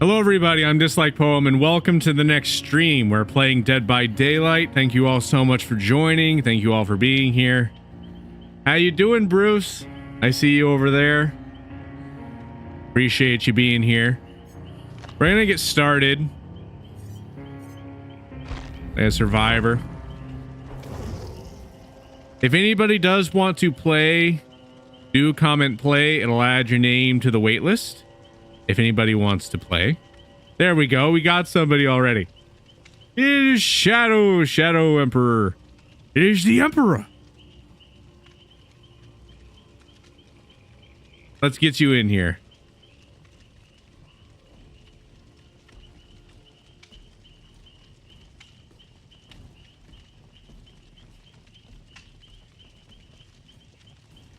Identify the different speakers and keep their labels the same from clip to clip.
Speaker 1: Hello everybody, I'm Dislike Poem and welcome to the next stream. We're playing Dead by Daylight. Thank you all so much for joining. Thank you all for being here. How you doing, Bruce? I see you over there. Appreciate you being here. We're gonna get started. As Survivor. If anybody does want to play, do comment play. It'll add your name to the waitlist. If anybody wants to play. There we go. We got somebody already. It is Shadow Emperor. It is the Emperor. Let's get you in here.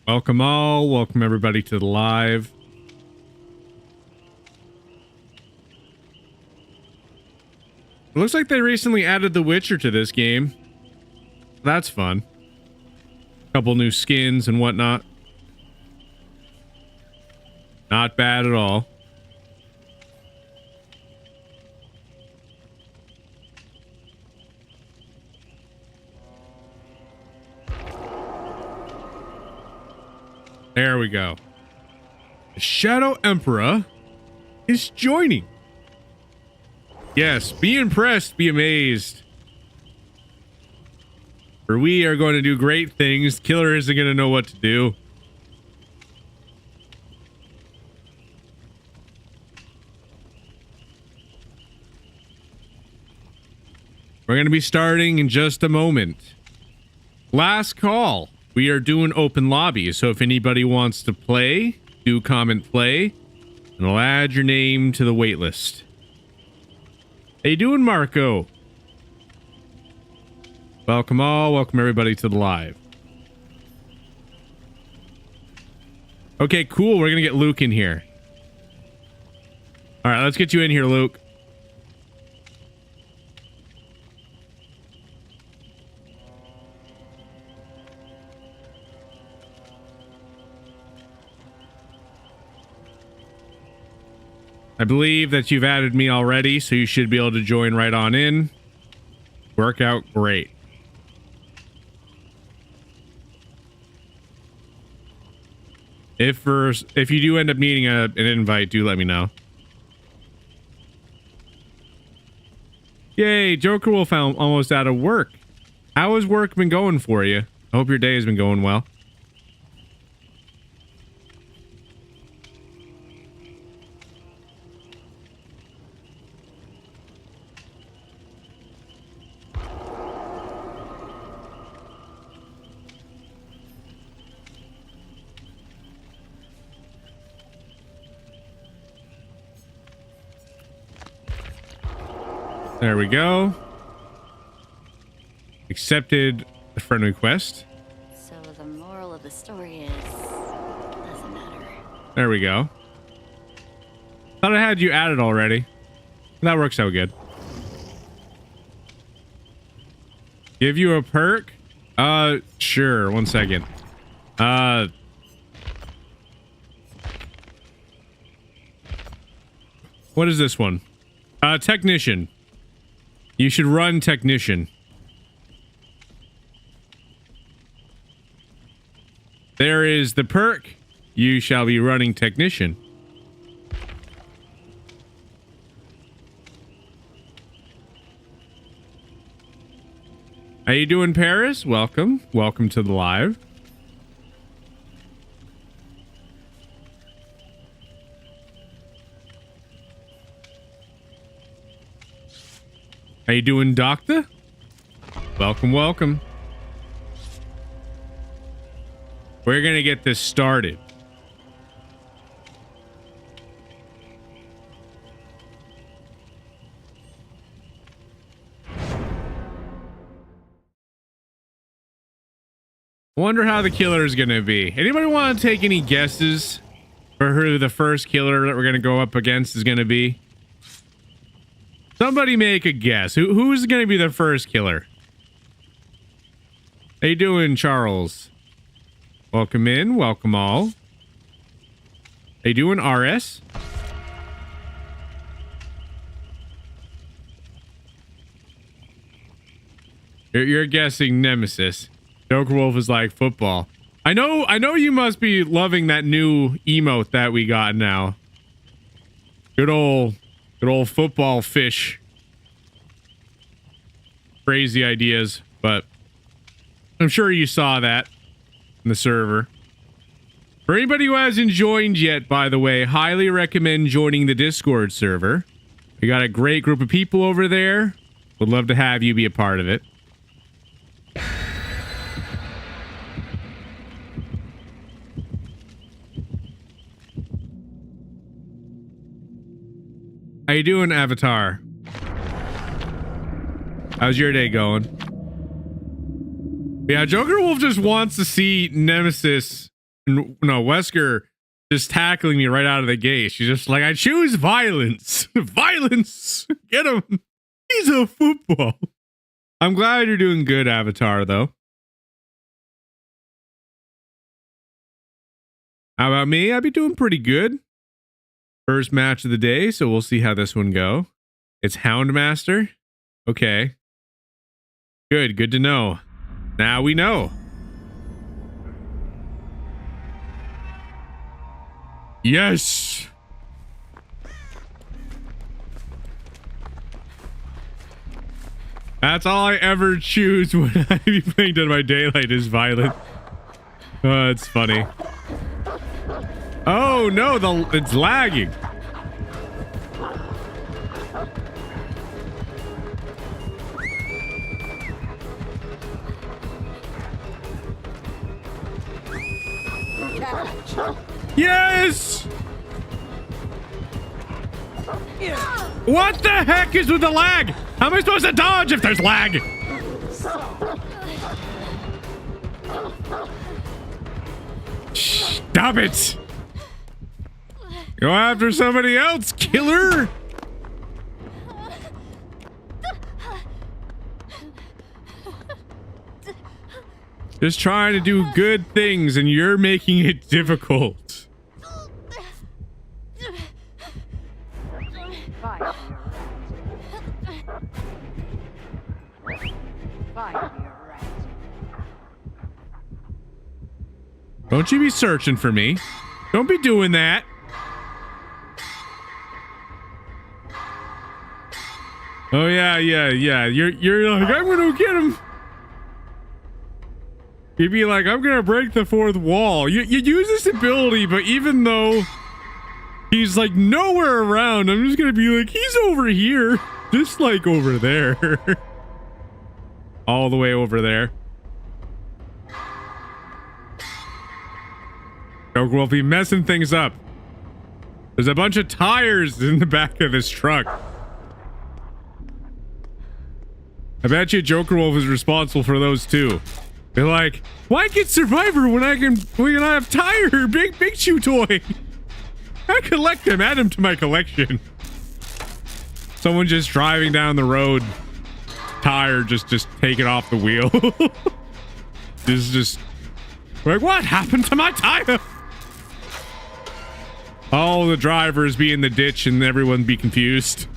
Speaker 1: Welcome all. Welcome everybody to the live. It looks like they recently added The Witcher to this game. That's fun. Couple new skins and whatnot. Not bad at all. There we go. The Shadow Emperor is joining. Yes, be impressed, be amazed. For we are going to do great things. Killer isn't going to know what to do. We're going to be starting in just a moment. Last call. We are doing open lobby, so if anybody wants to play, do comment play, and I'll add your name to the waitlist. How you doing, Marco? Welcome all. Welcome everybody to the live. Okay, cool. We're gonna get Luke in here. All right, let's get you in here, Luke. I believe that you've added me already, so you should be able to join right on in. Work out great. If you do end up needing an invite, do let me know. Yay, Joker Wolf almost out of work. How has work been going for you? I hope your day has been going well. There we go. Accepted the friend request.
Speaker 2: So the moral of the story is, doesn't matter.
Speaker 1: There we go. Thought I had you added already. That works out good. Give you a perk? Sure. 1 second. What is this one? Technician. You should run Technician. There is the perk. You shall be running Technician. How you doing, Paris? Welcome. Welcome to the live. How you doing, Doctor? Welcome, welcome. We're gonna get this started. Wonder how the killer is gonna be. Anybody want to take any guesses for who the first killer that we're gonna go up against is gonna be? Somebody make a guess. Who's going to be the first killer? How you doing, Charles? Welcome in. Welcome all. How you doing, RS? You're guessing Nemesis. Joker Wolf is like football. I know you must be loving that new emote that we got now. Good old football fish. Crazy ideas, but I'm sure you saw that in the server. For anybody who hasn't joined yet, by the way, highly recommend joining the Discord server. We got a great group of people over there. Would love to have you be a part of it. How you doing, Avatar? How's your day going? Yeah, Joker Wolf just wants to see Nemesis, no, Wesker, just tackling me right out of the gate. She's just like, I choose violence. Violence! Get him! He's a football. I'm glad you're doing good, Avatar, though. How about me? I'd be doing pretty good. First match of the day, so we'll see how this one go. It's Houndmaster. Okay. Good to know. Now we know. Yes! That's all I ever choose when I be playing Dead by Daylight is violent. Oh, it's funny. Oh no, it's lagging. Yes! What the heck is with the lag? How am I supposed to dodge if there's lag? Stop it! Go after somebody else, killer! Just trying to do good things and you're making it difficult. Don't you be searching for me. Don't be doing that. Oh yeah. You're like, I'm gonna get him. You'd be like, I'm gonna break the fourth wall. You use this ability, but even though he's like nowhere around, I'm just gonna be like, he's over here. Just like over there. All the way over there. Joker will be messing things up. There's a bunch of tires in the back of this truck. I bet you Joker Wolf is responsible for those too. They're like, why get Survivor when I have Tire, big shoe toy? I collect them, add them to my collection. Someone just driving down the road, Tire just taking off the wheel. just like, what happened to my tire? All the drivers be in the ditch and everyone be confused.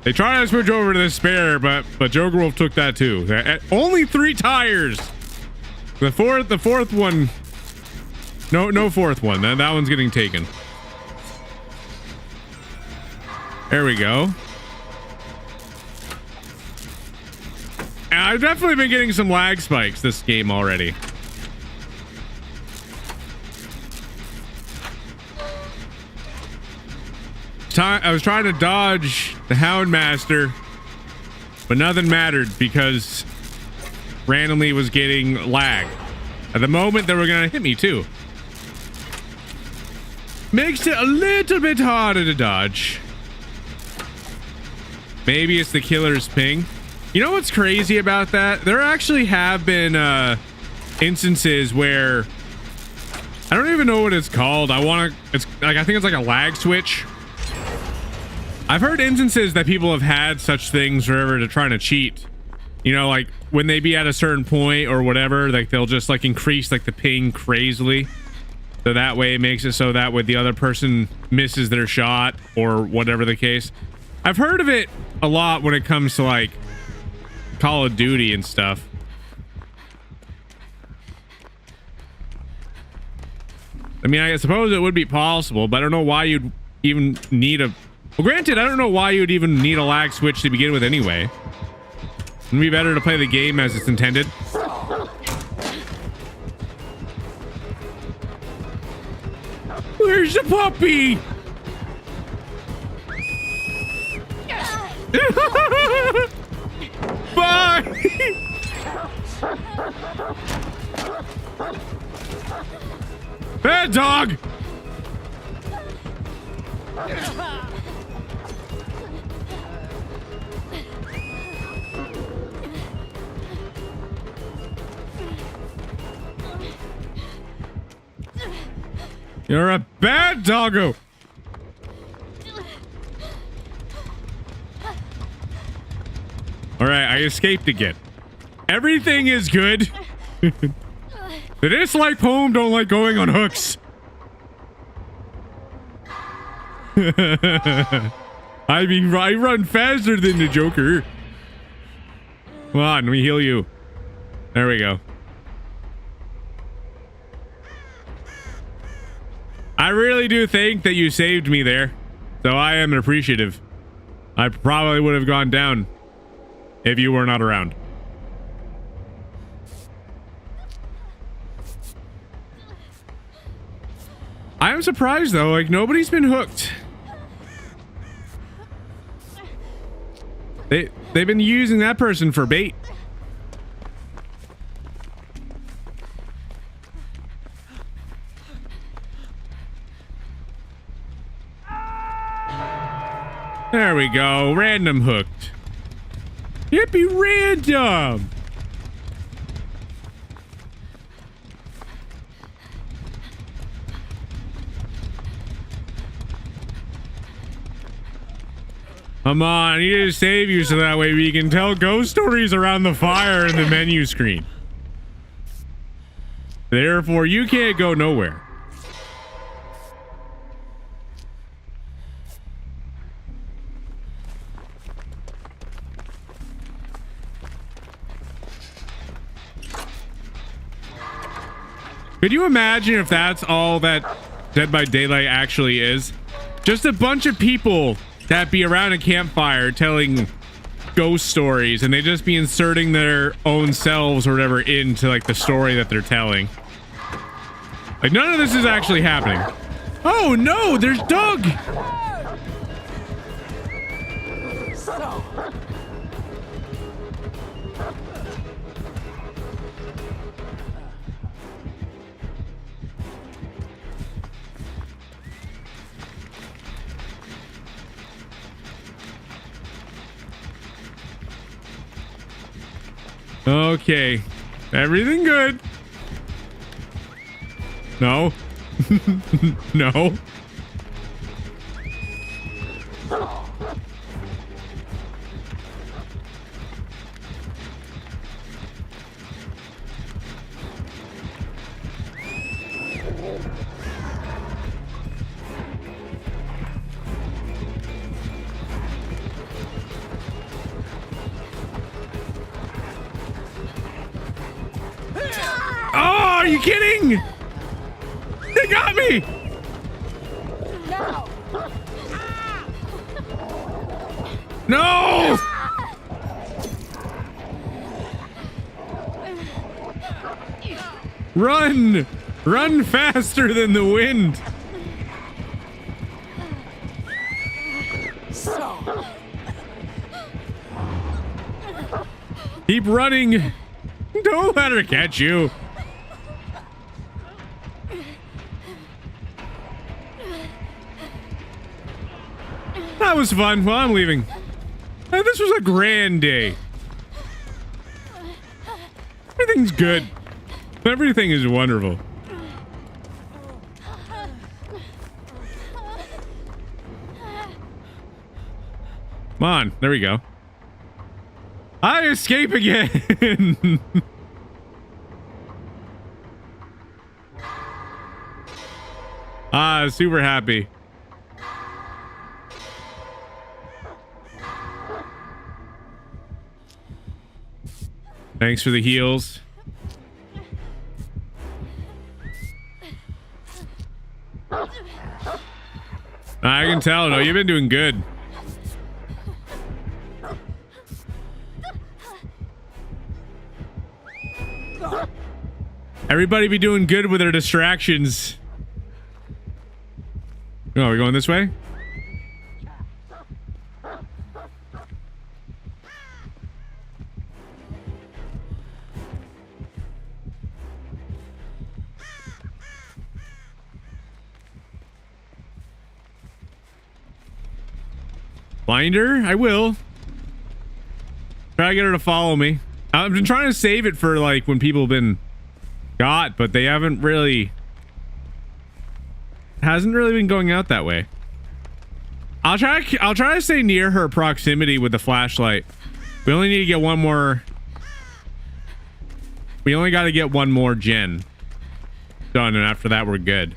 Speaker 1: They tried to switch over to the spare, but Joker Wolf took that too. Only 3 tires. The fourth one. No fourth one. That one's getting taken. There we go. And I've definitely been getting some lag spikes this game already. I was trying to dodge the Houndmaster, but nothing mattered because randomly was getting lag. At the moment, they were gonna hit me too. Makes it a little bit harder to dodge. Maybe it's the killer's ping. You know what's crazy about that? There actually have been instances where I don't even know what it's called. It's like, I think it's like a lag switch. I've heard instances that people have had such things forever to trying to cheat. You know, like when they be at a certain point or whatever, like they'll just like increase like the ping crazily. So that way it makes it so that way the other person misses their shot or whatever the case. I've heard of it a lot when it comes to like Call of Duty and stuff. I mean, I suppose it would be possible, but I don't know why you'd even need a... Well, granted, I don't know why you'd even need a lag switch to begin with anyway. It'd be better to play the game as it's intended. Where's the puppy? Bye! Bad dog! You're a bad doggo! Alright, I escaped again. Everything is good. The dislike home don't like going on hooks. I mean, I run faster than the Joker. Come on, let me heal you. There we go. I really do think that you saved me there. So I am appreciative. I probably would have gone down if you were not around. I am surprised though, like nobody's been hooked. They've been using that person for bait. There we go. Random hooked. Yippee random. Come on, I need to save you so that way we can tell ghost stories around the fire in the menu screen. Therefore, you can't go nowhere. Could you imagine if that's all that Dead by Daylight actually is? Just a bunch of people that be around a campfire telling ghost stories, and they just be inserting their own selves or whatever into like the story that they're telling. Like none of this is actually happening. Oh no, there's Doug. Okay, everything good. No. No. Oh, are you kidding? They got me. No. Run! Run faster than the wind! Keep running! Don't let her catch you! That was fun. Well, I'm leaving. This was a grand day. Everything's good. Everything is wonderful. Come on. There we go. I escape again. Super happy. Thanks for the heals. I can tell. No, you've been doing good. Everybody be doing good with their distractions. Oh, are we going this way? Find her? I will. Try to get her to follow me. I've been trying to save it for like when people have been got, but they haven't really. Hasn't really been going out that way. I'll try to stay near her proximity with the flashlight. We only need to get one more. We only got to get one more gen done, and after that we're good.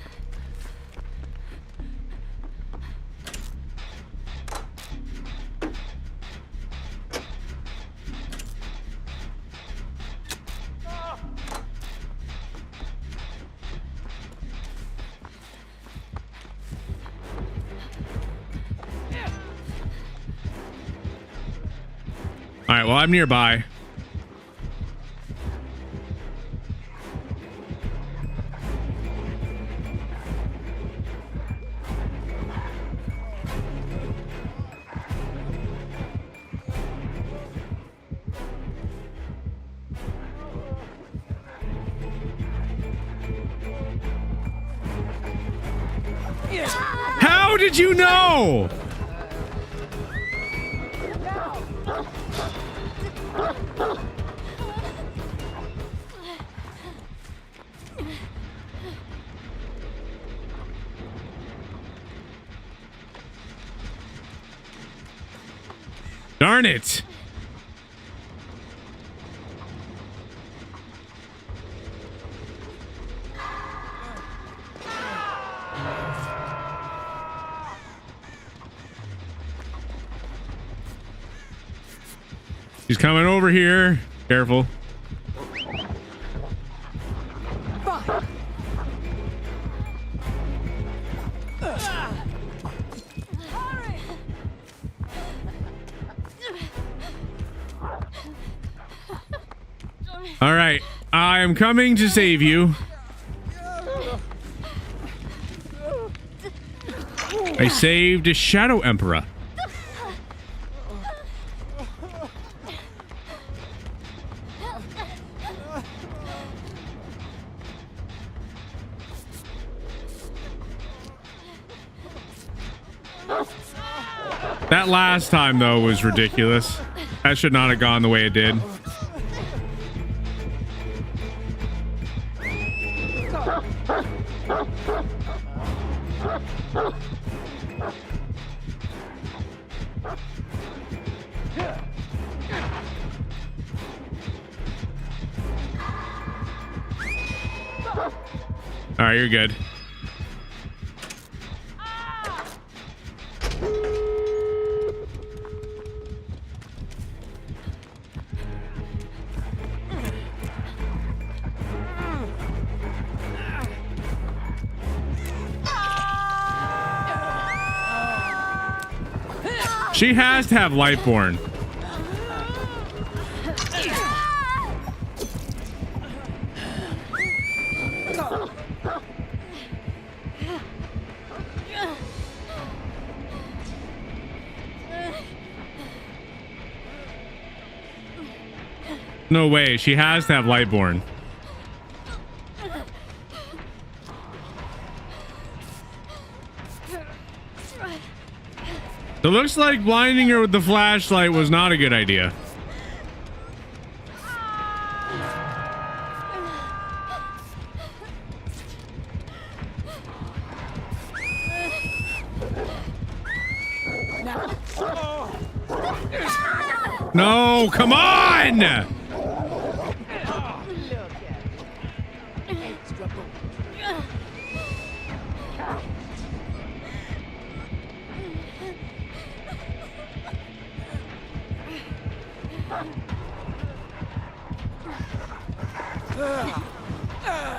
Speaker 1: All right, well, I'm nearby. How did you know? Darn it. She's coming over here. Careful. All right, I am coming to save you. I saved a Shadow Emperor. That last time, though, was ridiculous. That should not have gone the way it did. All right, you're good. She has to have Lightborn. No way. She has to have Lightborn. It looks like blinding her with the flashlight was not a good idea. No, come on!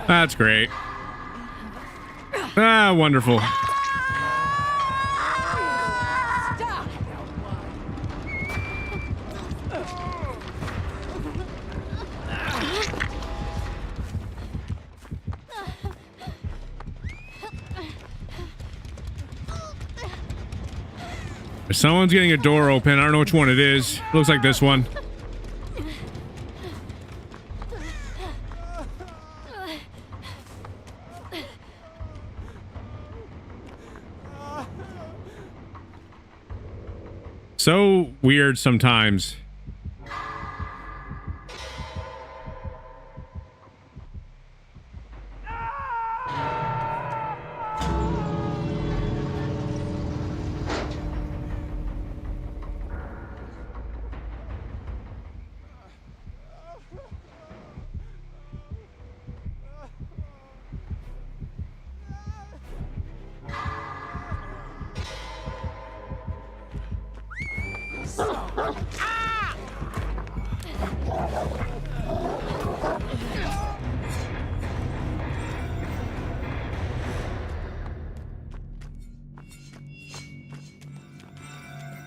Speaker 1: That's great. Ah, wonderful. Someone's getting a door open. I don't know which one it is. Looks like this one. So weird sometimes.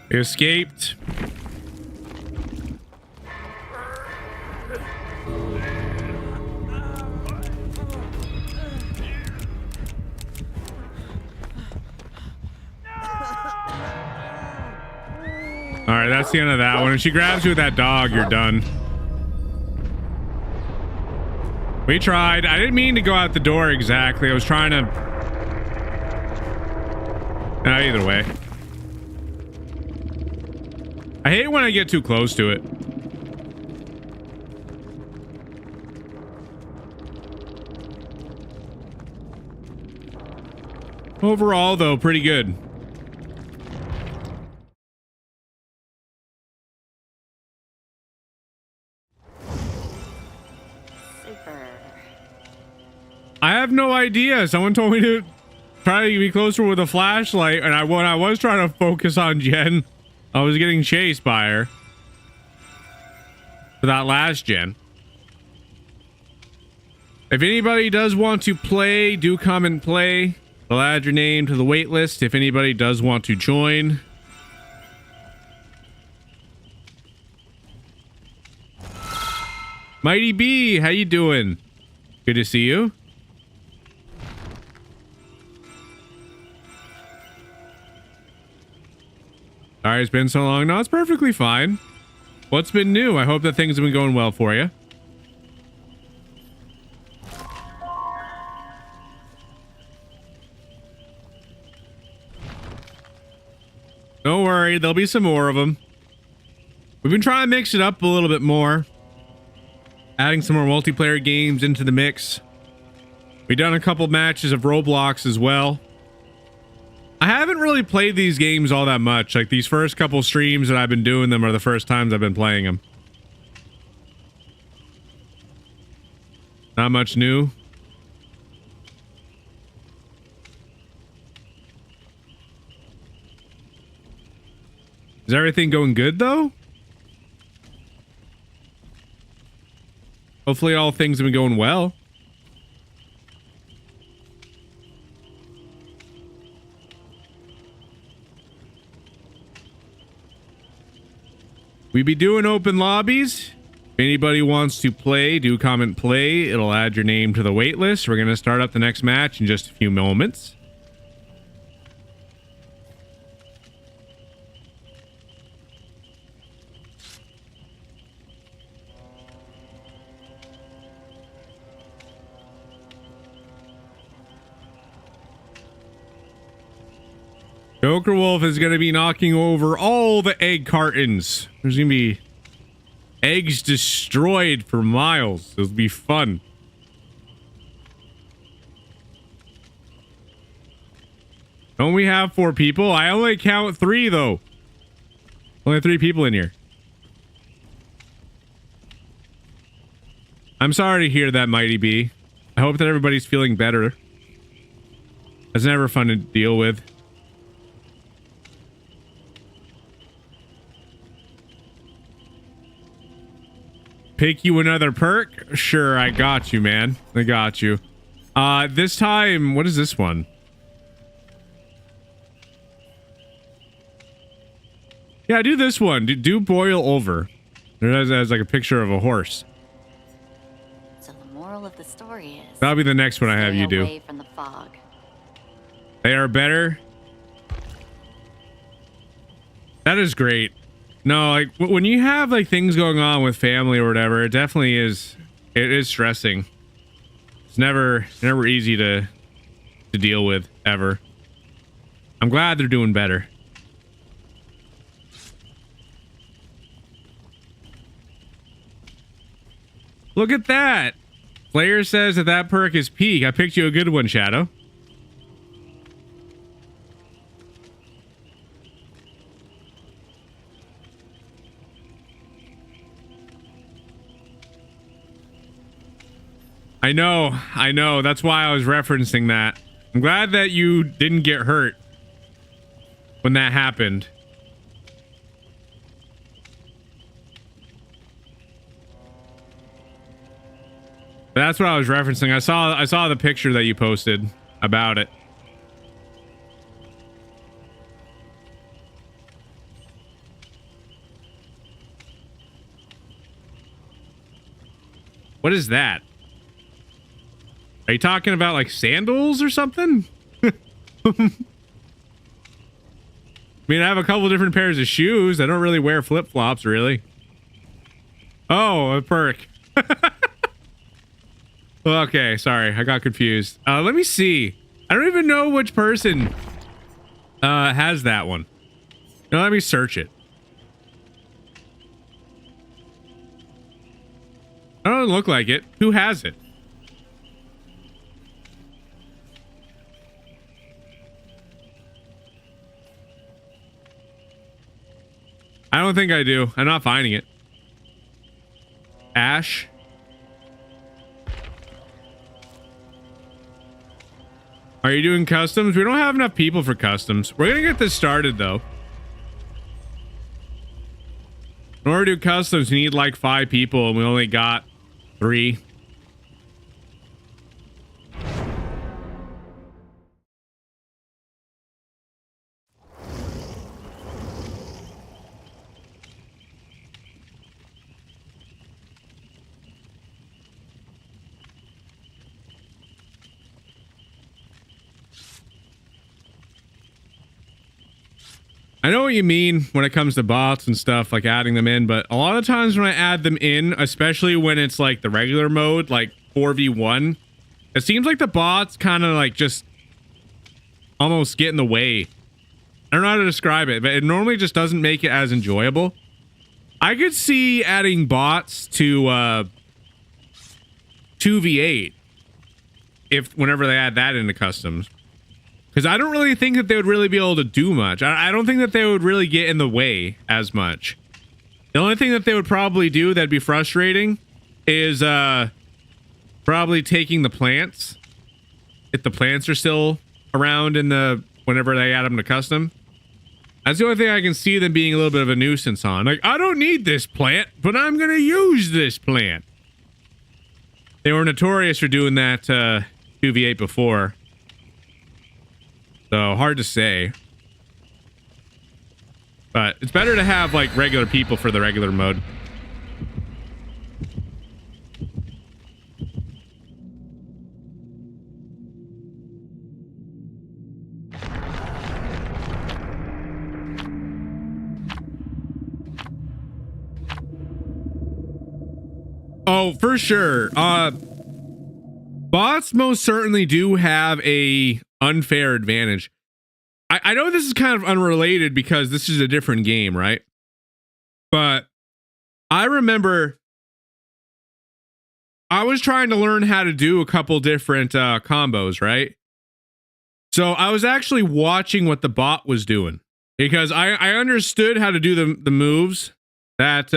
Speaker 1: They escaped. All right, that's the end of that one. If she grabs you with that dog, you're done. We tried. I didn't mean to go out the door exactly. I was trying to... either way. I hate when I get too close to it. Overall, though, pretty good.
Speaker 2: Super.
Speaker 1: I have no idea. Someone told me to try to be closer with a flashlight, and when I was trying to focus on Jen, I was getting chased by her. For that last gen. If anybody does want to play, do come and play. I'll add your name to the wait list if anybody does want to join. Mighty B, how you doing? Good to see you. Sorry it's been so long. No, it's perfectly fine. What's been new? I hope that things have been going well for you. Don't worry, there'll be some more of them. We've been trying to mix it up a little bit more. Adding some more multiplayer games into the mix. We've done a couple matches of Roblox as well. I haven't really played these games all that much. Like these first couple streams that I've been doing them are the first times I've been playing them. Not much new. Is everything going good though? Hopefully all things have been going well. We be doing open lobbies. If anybody wants to play, do comment play. It'll add your name to the wait list. We're going to start up the next match in just a few moments. Joker Wolf is going to be knocking over all the egg cartons. There's going to be eggs destroyed for miles. It'll be fun. Don't we have 4 people? I only count 3 though. Only 3 people in here. I'm sorry to hear that, Mighty B. I hope that everybody's feeling better. It's never fun to deal with. pick you another perk? Sure, I got you, man. I got you. This time, what is this one? Yeah, do this one. Do boil over. It has like a picture of a horse.
Speaker 2: So the moral of the story is...
Speaker 1: That'll be the next one I have you do.
Speaker 2: Stay away from the fog.
Speaker 1: They are better. That is great. No, like when you have like things going on with family or whatever, it definitely is. It is stressing. It's never easy to deal with ever. I'm glad they're doing better. Look at that. Player says that perk is peak. I picked you a good one, Shadow. I know. That's why I was referencing that. I'm glad that you didn't get hurt when that happened. That's what I was referencing. I saw the picture that you posted about it. What is that? Are you talking about like sandals or something? I mean, I have a couple different pairs of shoes. I don't really wear flip-flops, really. Oh, a perk. Okay, sorry. I got confused. Let me see. I don't even know which person has that one. Now, let me search it. I don't look like it. Who has it? I don't think I do. I'm not finding it. Ash? Are you doing customs? We don't have enough people for customs. We're gonna get this started though. In order to do customs, you need like 5 people and we only got 3. I know what you mean when it comes to bots and stuff, like adding them in, but a lot of times when I add them in, especially when it's like the regular mode, like 4v1, it seems like the bots kind of like just almost get in the way. I don't know how to describe it, but it normally just doesn't make it as enjoyable. I could see adding bots to 2v8 whenever they add that into customs. Because I don't really think that they would really be able to do much. I don't think that they would really get in the way as much. The only thing that they would probably do that'd be frustrating is probably taking the plants. If the plants are still around whenever they add them to custom. That's the only thing I can see them being a little bit of a nuisance on. Like, I don't need this plant, but I'm going to use this plant. They were notorious for doing that 2v8 before. So hard to say, but it's better to have like regular people for the regular mode. Oh, for sure. Bots most certainly do have a unfair advantage. I know this is kind of unrelated because this is a different game, right? But I remember I was trying to learn how to do a couple different combos, right? So I was actually watching what the bot was doing because I understood how to do the moves that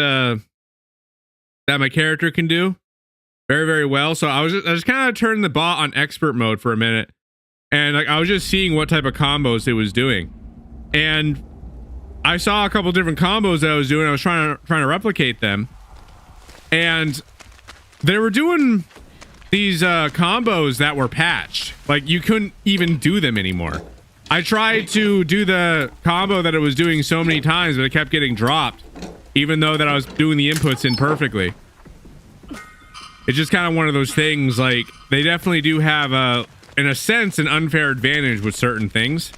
Speaker 1: my character can do very, very well. So I just kind of turned the bot on expert mode for a minute. And like I was just seeing what type of combos it was doing, and I saw a couple different combos that I was doing. I was trying to replicate them, and they were doing these combos that were patched. Like you couldn't even do them anymore. I tried to do the combo that it was doing so many times, but it kept getting dropped, even though that I was doing the inputs in perfectly. It's just kind of one of those things. Like they definitely do have in a sense, an unfair advantage with certain things,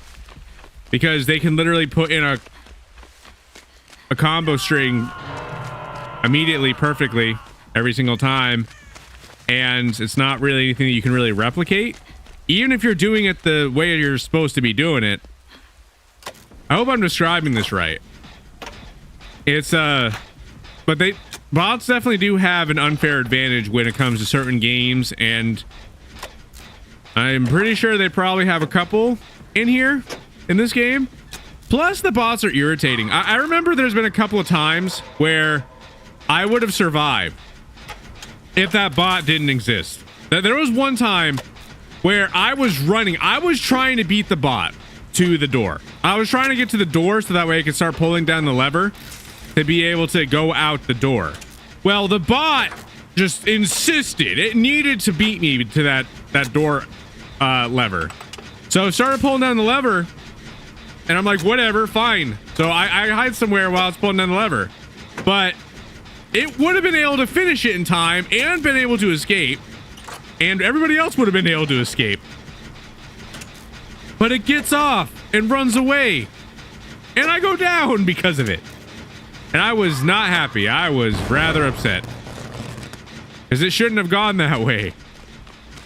Speaker 1: because they can literally put in a combo string immediately perfectly every single time, and it's not really anything that you can really replicate, even if you're doing it the way you're supposed to be doing it. I hope I'm describing this right. It's but bots definitely do have an unfair advantage when it comes to certain games, and I'm pretty sure they probably have a couple in here in this game. Plus the bots are irritating. I remember there's been a couple of times where I would have survived if that bot didn't exist. There was one time where I was trying to beat the bot to the door. I was trying to get to the door so that way I could start pulling down the lever to be able to go out the door. Well, the bot just insisted it needed to beat me to that door lever. So I started pulling down the lever, and I'm like, whatever, fine. So I hide somewhere while it's pulling down the lever. But it would have been able to finish it in time and been able to escape, and everybody else would have been able to escape. But it gets off and runs away, and I go down because of it. And I was not happy. I was rather upset, because it shouldn't have gone that way.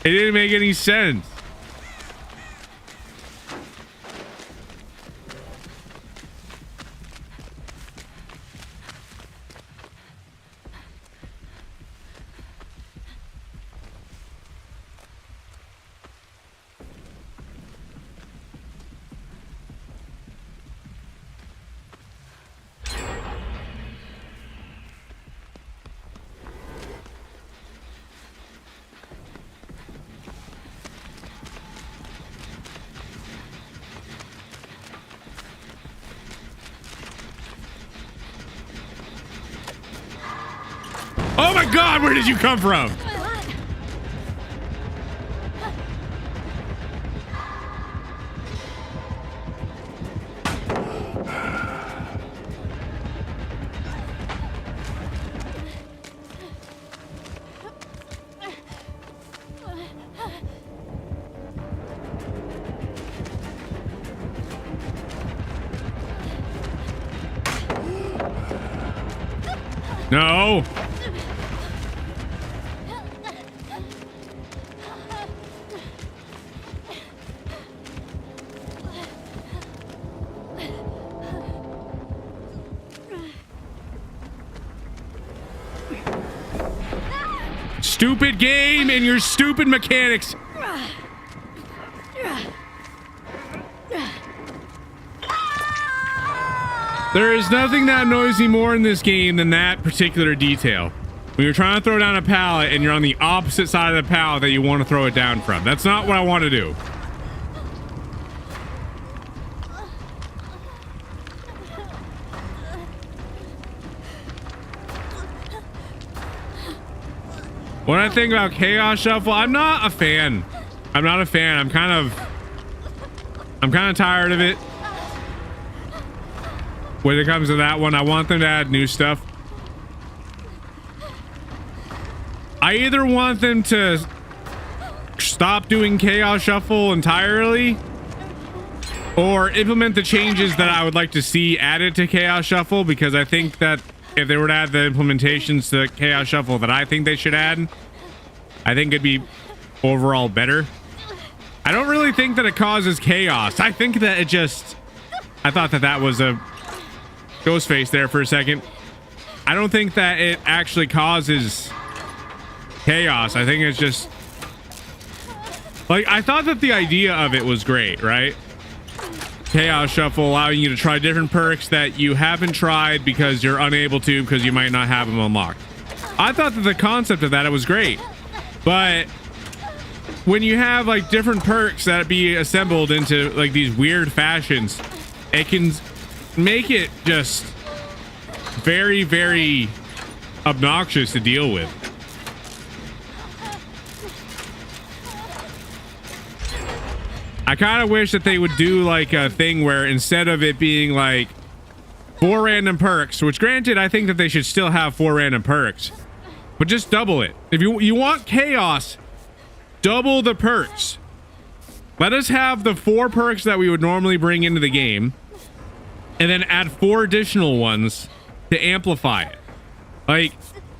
Speaker 1: It didn't make any sense. Oh my God, where did you come from? No. Stupid game and your stupid mechanics. There is nothing that annoys me more in this game than that particular detail. When you're trying to throw down a pallet and you're on the opposite side of the pallet that you want to throw it down from. That's not what I want to do. When I think about Chaos Shuffle, I'm not a fan. I'm not a fan. I'm kind of tired of it. When it comes to that one, I want them to add new stuff. I either want them to stop doing Chaos Shuffle entirely, or implement the changes that I would like to see added to Chaos Shuffle, because I think that if they were to add the implementations to Chaos Shuffle that I think they should add, I think it'd be overall better. I don't really think that it causes chaos. I think that it just... I thought that that was a Ghostface there for a second. I don't think that it actually causes chaos. I think it's just... like, I thought that the idea of it was great, right? Chaos Shuffle allowing you to try different perks that you haven't tried because you're unable to, because you might not have them unlocked. I thought that the concept of that, it was great. But when you have like different perks that be assembled into like these weird fashions, it can make it just very, very obnoxious to deal with. I kind of wish that they would do like a thing where instead of it being like 4 random perks, which granted, I think that they should still have 4 random perks, but just double it. If you want chaos, double the perks. Let us have the 4 perks that we would normally bring into the game, and then add 4 additional ones to amplify it. Like,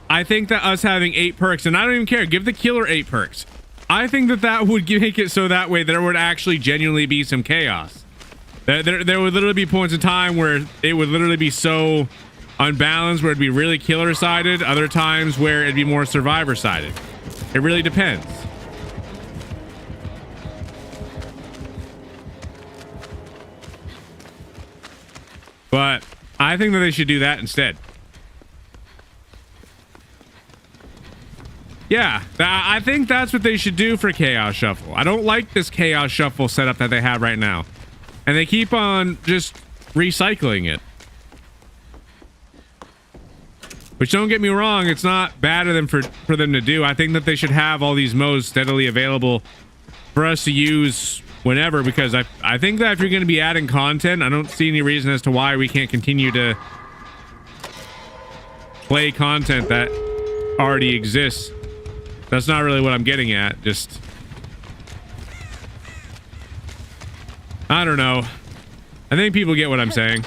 Speaker 1: I think that us having 8 perks, and I don't even care, give the killer 8 perks. I think that that would make it so that way there would actually genuinely be some chaos. There would literally be points in time where it would literally be so unbalanced where it'd be really killer sided, other times where it'd be more survivor sided. It really depends. But I think that they should do that instead. Yeah, I think that's what they should do for Chaos Shuffle. I don't like this Chaos Shuffle setup that they have right now. And they keep on just recycling it. Which, don't get me wrong, it's not bad of them for them to do. I think that they should have all these modes steadily available for us to use whenever, because I think that if you're going to be adding content, I don't see any reason as to why we can't continue to play content that already exists. That's not really what I'm getting at. Just, I don't know. I think people get what I'm saying.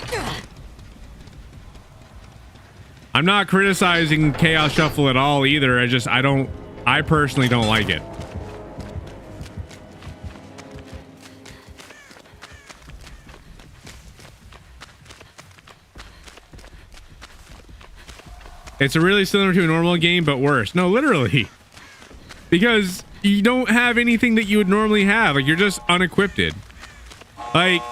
Speaker 1: I'm not criticizing Chaos Shuffle at all either. I personally don't like it. It's really similar to a normal game, but worse. No, literally. Because you don't have anything that you would normally have. Like, you're just unequipped. Like,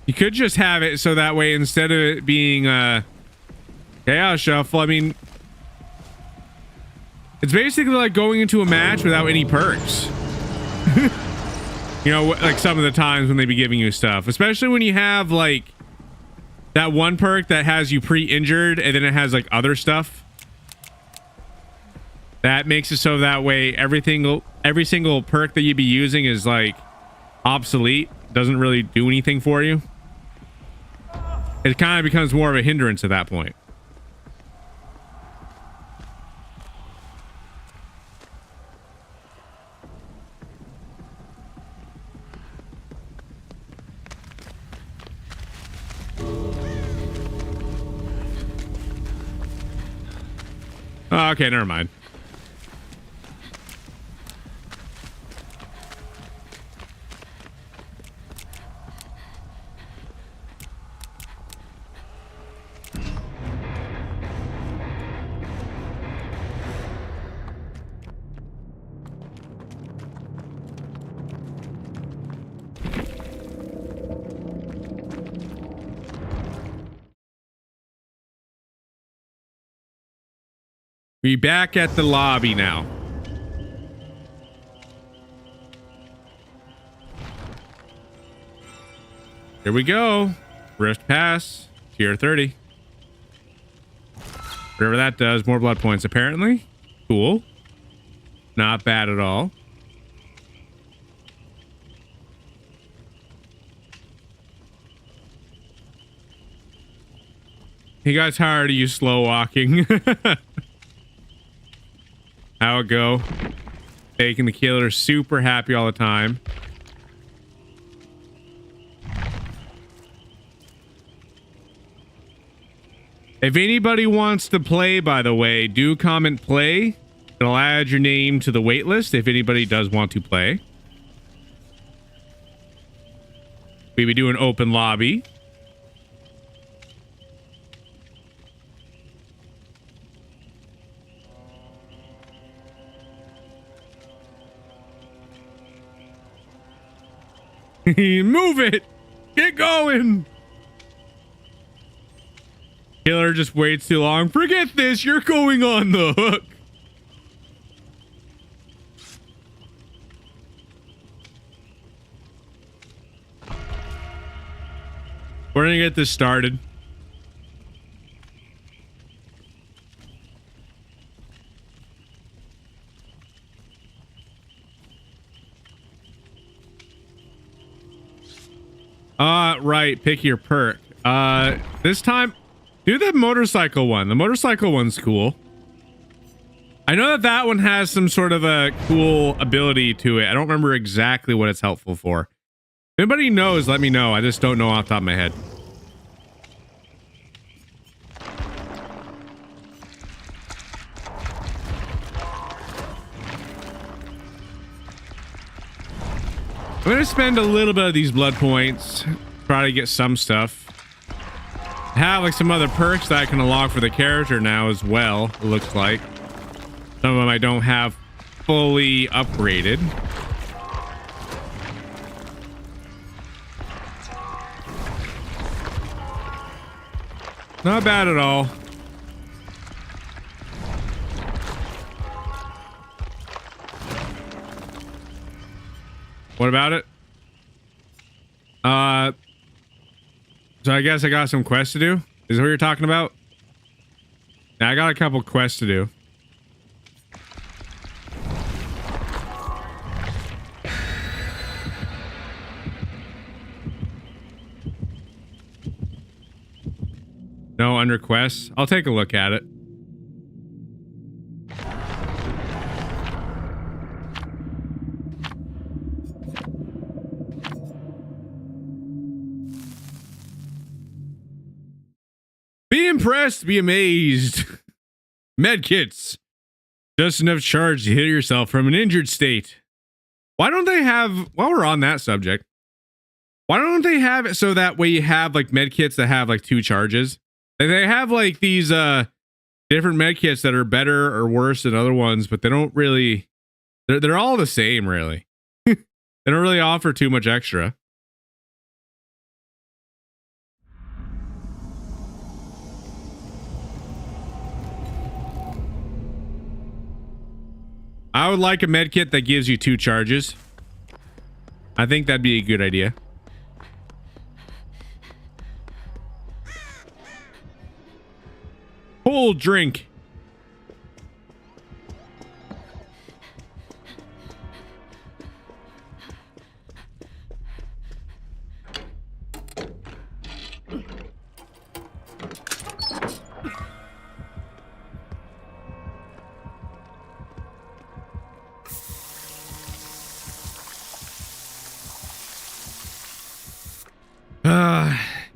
Speaker 1: you could just have it so that way instead of it being Chaos Shuffle, I mean, it's basically like going into a match without any perks. You know, like some of the times when they be giving you stuff, especially when you have like that one perk that has you pre-injured and then it has like other stuff. That makes it so that way every single perk that you'd be using is like obsolete, doesn't really do anything for you. It kind of becomes more of a hindrance at that point. Oh, okay, never mind. We back at the lobby now. Here we go. Rift Pass, tier 30. Whatever that does, more blood points apparently. Cool. Not bad at all. Hey guys, how are you slow walking? How it go? Making the killer super happy all the time. If anybody wants to play, by the way, do comment play. It'll add your name to the wait list if anybody does want to play. We be doing open lobby. Move it! Get going! Killer just waits too long. Forget this, you're going on the hook. We're gonna get this started. Right. Pick your perk. This time, do the motorcycle one. The motorcycle one's cool. I know that that one has some sort of a cool ability to it. I don't remember exactly what it's helpful for. If anybody knows, let me know. I just don't know off the top of my head. I'm gonna spend a little bit of these blood points, try to get some stuff. I have like some other perks that I can unlock for the character now as well, it looks like. Some of them I don't have fully upgraded. Not bad at all. What about it? So I guess I got some quests to do. Is that what you're talking about? Yeah, I got a couple quests to do. No, under quests. I'll take a look at it. Be impressed, be amazed. Medkits. Just enough charge to heal yourself from an injured state. Why don't they have, while we're on that subject, why don't they have it so that way you have like medkits that have like 2 charges? They have like these different medkits that are better or worse than other ones, but they don't really, they're all the same really. They don't really offer too much extra. I would like a medkit that gives you 2 charges. I think that'd be a good idea. Cold drink.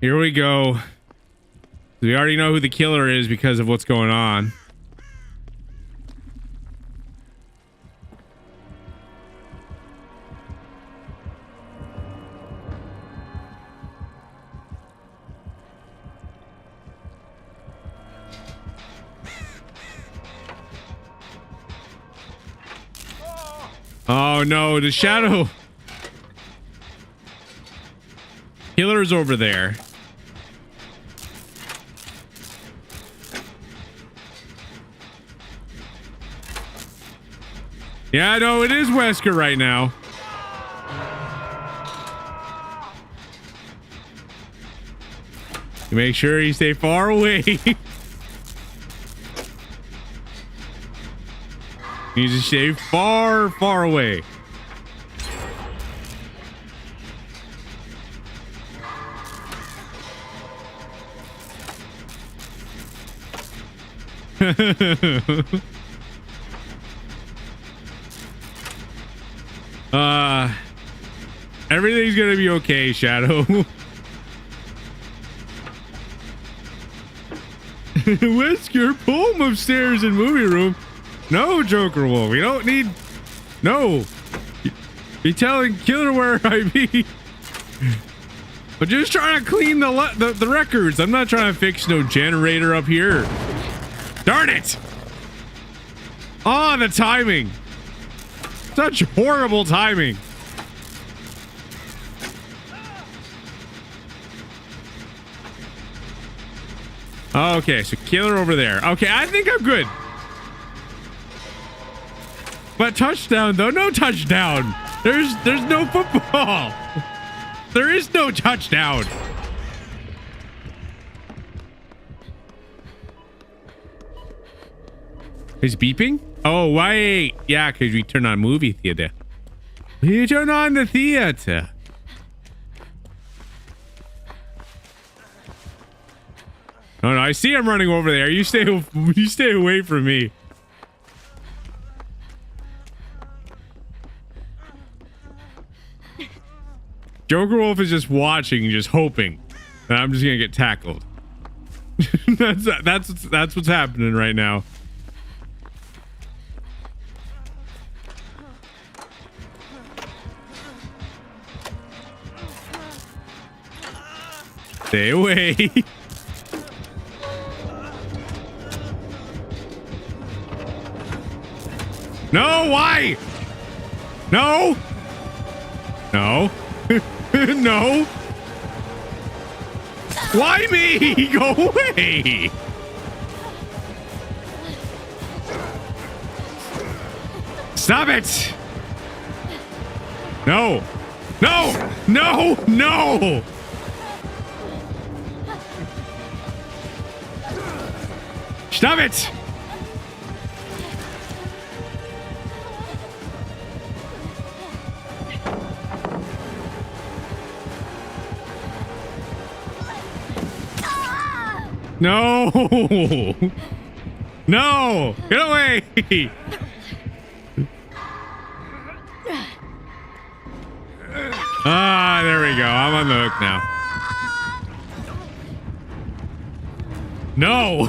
Speaker 1: Here we go. We already know who the killer is because of what's going on. Oh no, the shadow. Killer's over there. Yeah, I know it is Wesker right now. You make sure you stay far away. You need to stay far, far away. Everything's gonna be okay, Shadow. Wesker, pull him upstairs in movie room. No, Joker Wolf, we don't need. No, be telling Killer where I be. But just trying to clean the records. I'm not trying to fix no generator up here. Darn it! Oh, the timing. Such horrible timing. Okay, so Killer over there. Okay, I think I'm good. But touchdown though, no touchdown. There's no football. There is no touchdown. He's beeping? Oh, wait. Yeah, because we turn on movie theater. We turn on the theater. Oh no, I see him running over there. You stay away from me. Joker Wolf is just watching, just hoping that I'm just gonna get tackled. that's what's happening right now. Stay away. No, why? No. No. No. Why me? Go away. Stop it. No. No. No. No. Stop it. No! No! Get away! Ah, there we go. I'm on the hook now. No!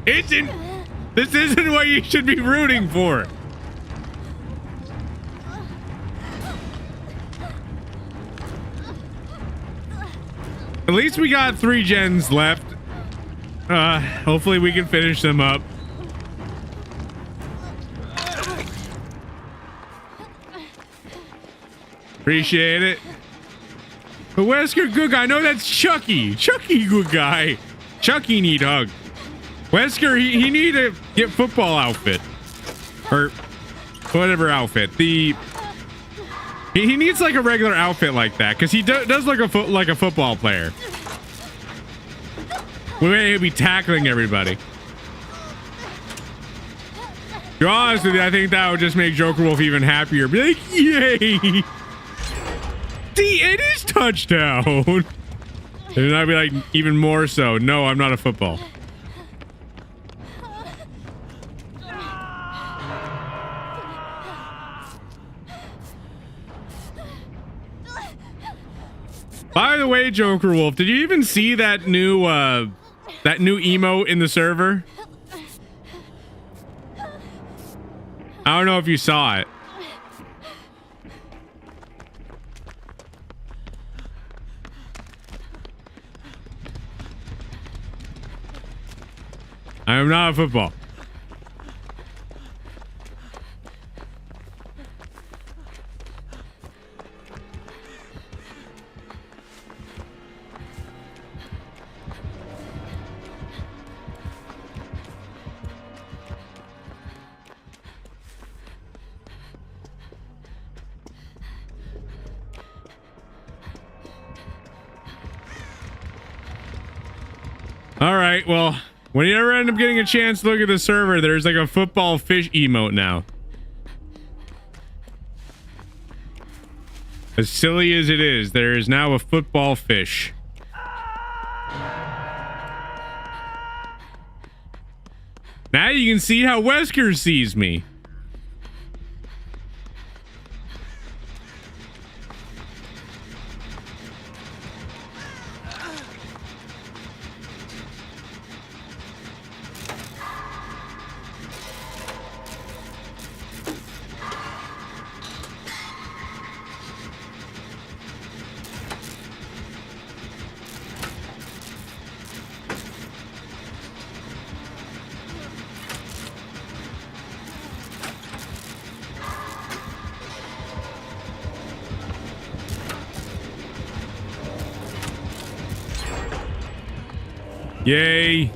Speaker 1: This isn't what you should be rooting for. At least we got 3 gens left. Hopefully we can finish them up. Appreciate it. But Wesker, good guy. No, that's Chucky. Chucky, good guy. Chucky need hug. Wesker, he need to get football outfit. Or whatever outfit. He needs like a regular outfit like that. Because he does look like a football player. We may be tackling everybody. To be honest with you, I think that would just make Joker Wolf even happier. Be like, yay! See, it is touchdown! And I'd be like, even more so. No, I'm not a football. By the way, Joker Wolf, did you even see that new emote in the server? I don't know if you saw it. I am not a football. All right, well, when you ever end up getting a chance to look at the server, there's like a football fish emote now. As silly as it is, there is now a football fish. Now you can see how Wesker sees me. Yay.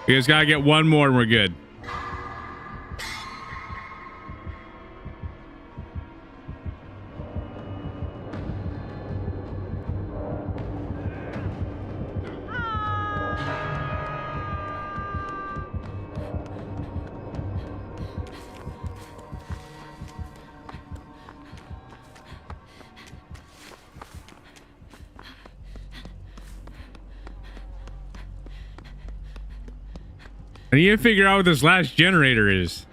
Speaker 1: We just gotta get one more and we're good. I need to figure out what this last generator is.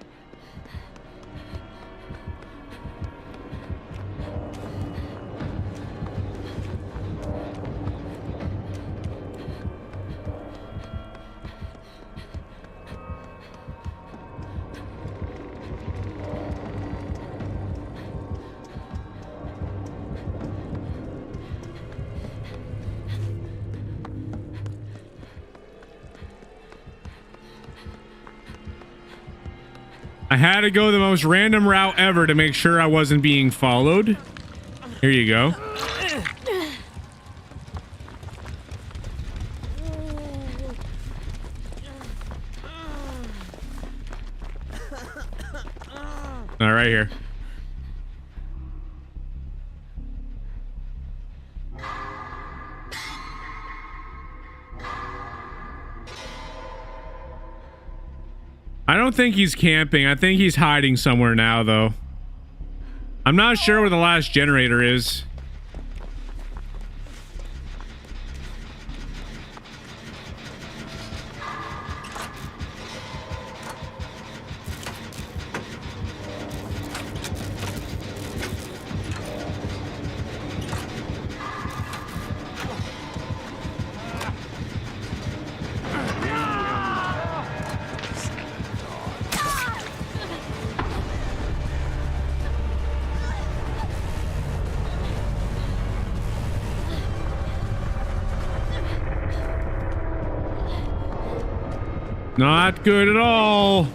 Speaker 1: I had to go the most random route ever to make sure I wasn't being followed. Here you go. All right, here. I don't think he's camping. I think he's hiding somewhere now, though. I'm not sure where the last generator is. Not good at all.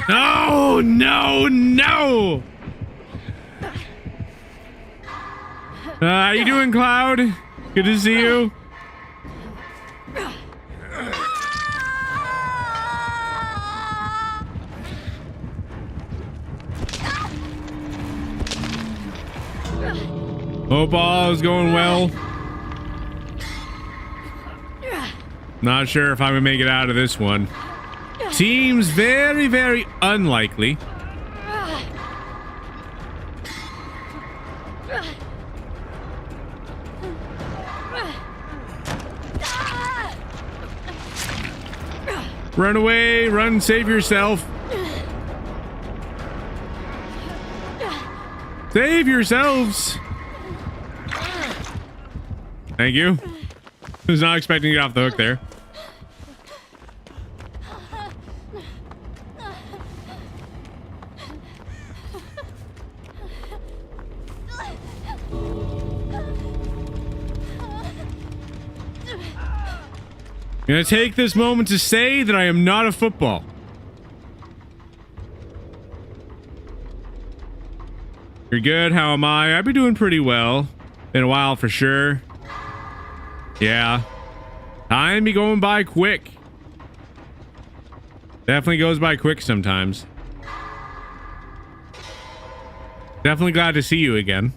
Speaker 1: No, no, no. How you doing, Cloud? Good to see you. Hope all is going well. Not sure if I'm gonna make it out of this one. Seems very, very unlikely. Run away, run, save yourself. Save yourselves. Thank you. I was not expecting to get off the hook there. I'm gonna take this moment to say that I am not a football. You're good. How am I? I've been doing pretty well. Been a while for sure. Yeah. Time be going by quick. Definitely goes by quick sometimes. Definitely glad to see you again.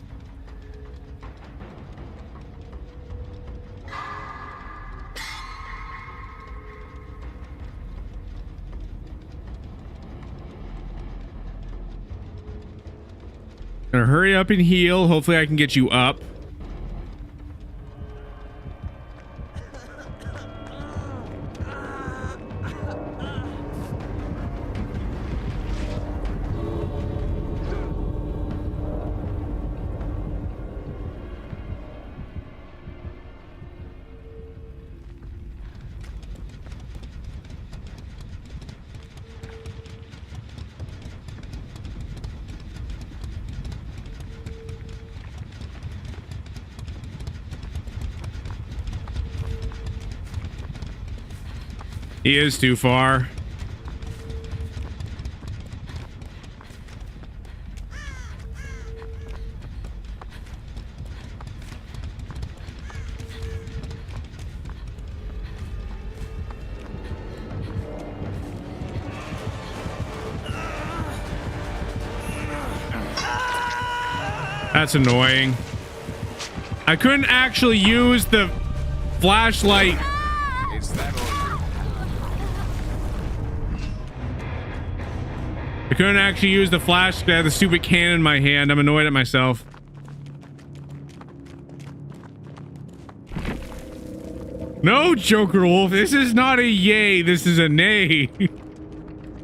Speaker 1: Gonna hurry up and heal. Hopefully I can get you up. He is too far. That's annoying. I couldn't actually use the flashlight. I couldn't actually use the flash. I had the stupid cannon in my hand. I'm annoyed at myself. No, Joker Wolf. This is not a yay. This is a nay.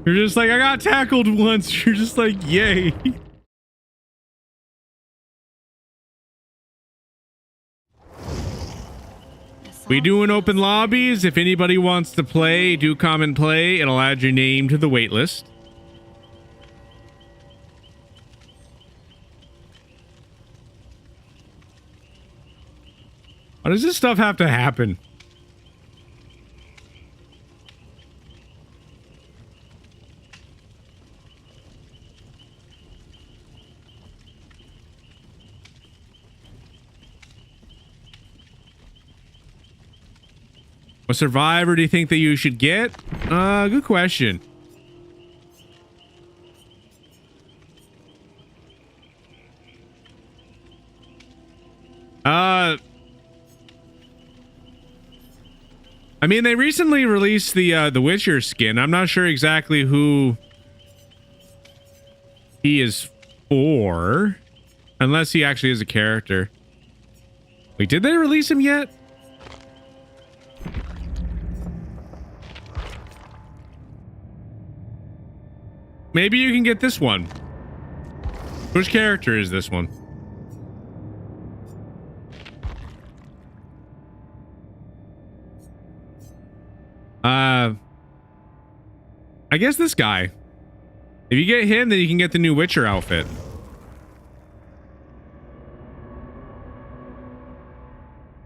Speaker 1: You're just like, I got tackled once. You're just like, yay. We doing open lobbies. If anybody wants to play, do comment play. It'll add your name to the wait list. Why does this stuff have to happen? What survivor do you think that you should get? Good question. I mean, they recently released the Witcher skin. I'm not sure exactly who he is for, unless he actually is a character. Wait, did they release him yet? Maybe you can get this one. Which character is this one? I guess this guy. If you get him, then you can get the new Witcher outfit.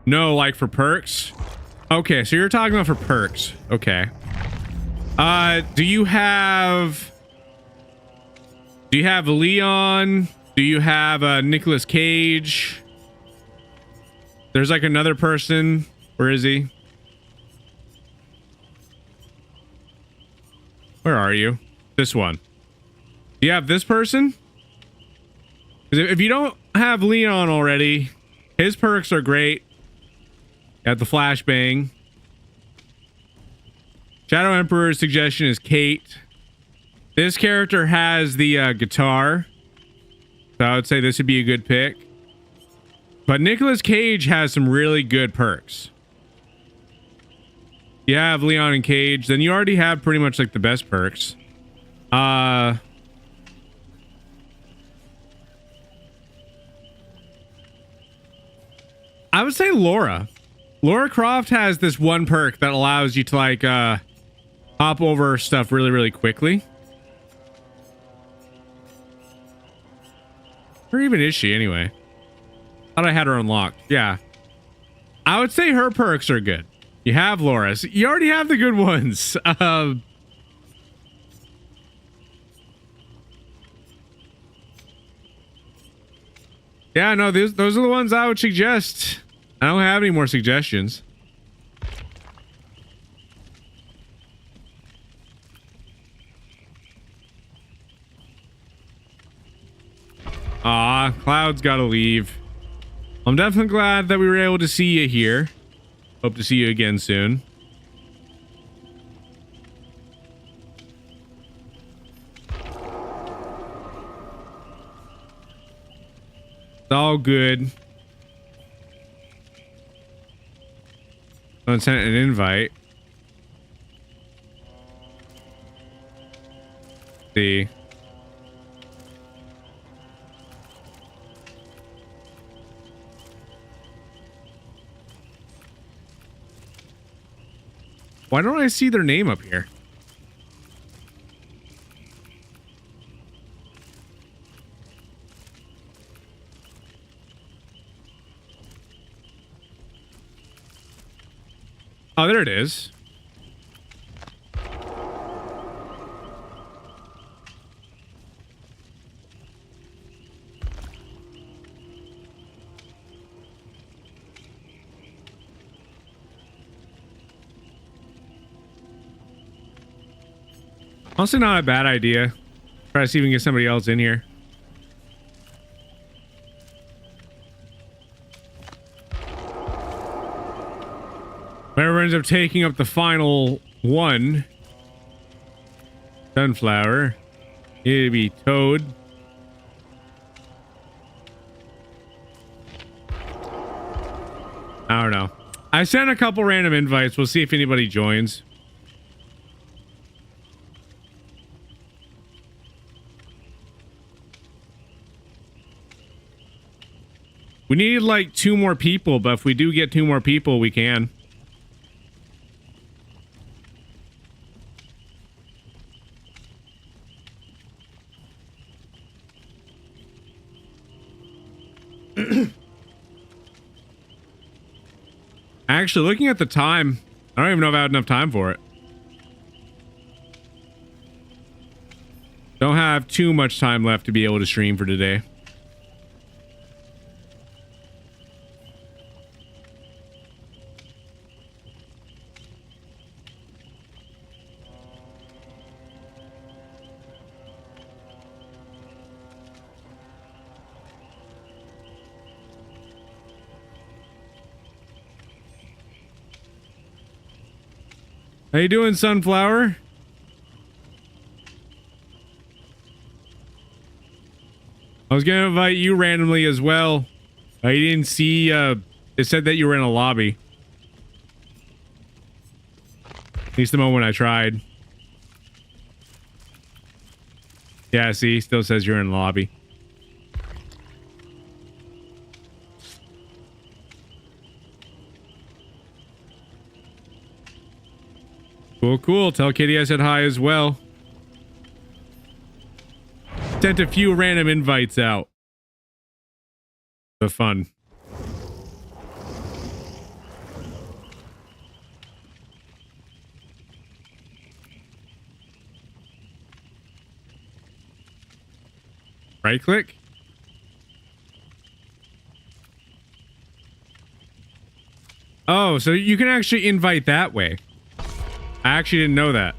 Speaker 1: No, like for perks? Okay, so you're talking about for perks. Okay. Do you have Leon? Do you have Nicolas Cage? There's like another person. Where is he? Where are you? This one. Do you have this person? Because if you don't have Leon already, his perks are great. You have the flashbang. Shadow Emperor's suggestion is Kate. This character has the guitar, so I would say this would be a good pick. But Nicolas Cage has some really good perks. You have Leon and Cage, then you already have pretty much like the best perks. I would say Laura. Laura Croft has this one perk that allows you to like hop over stuff really, really quickly. Where even is she anyway? Thought I had her unlocked. Yeah. I would say her perks are good. You have Laura. So you already have the good ones. Yeah, no, those are the ones I would suggest. I don't have any more suggestions. Ah, Cloud's gotta leave. I'm definitely glad that we were able to see you here. Hope to see you again soon. It's all good. Someone sent an invite. See. Why don't I see their name up here? Oh, there it is. Also not a bad idea. Try to see if we can get somebody else in here. Whoever ends up taking up the final one. Sunflower. It'd be Toad. I don't know. I sent a couple random invites. We'll see if anybody joins. We need like 2 more people, but if we do get 2 more people, we can. Actually, looking at the time, I don't even know if I had enough time for it. Don't have too much time left to be able to stream for today. How you doing, Sunflower? I was gonna invite you randomly as well. I didn't see, it said that you were in a lobby. At least the moment I tried. Yeah, see, still says you're in the lobby. Cool, cool. Tell Kitty I said hi as well. Sent a few random invites out. The fun. Right click. Oh, so you can actually invite that way. I actually didn't know that.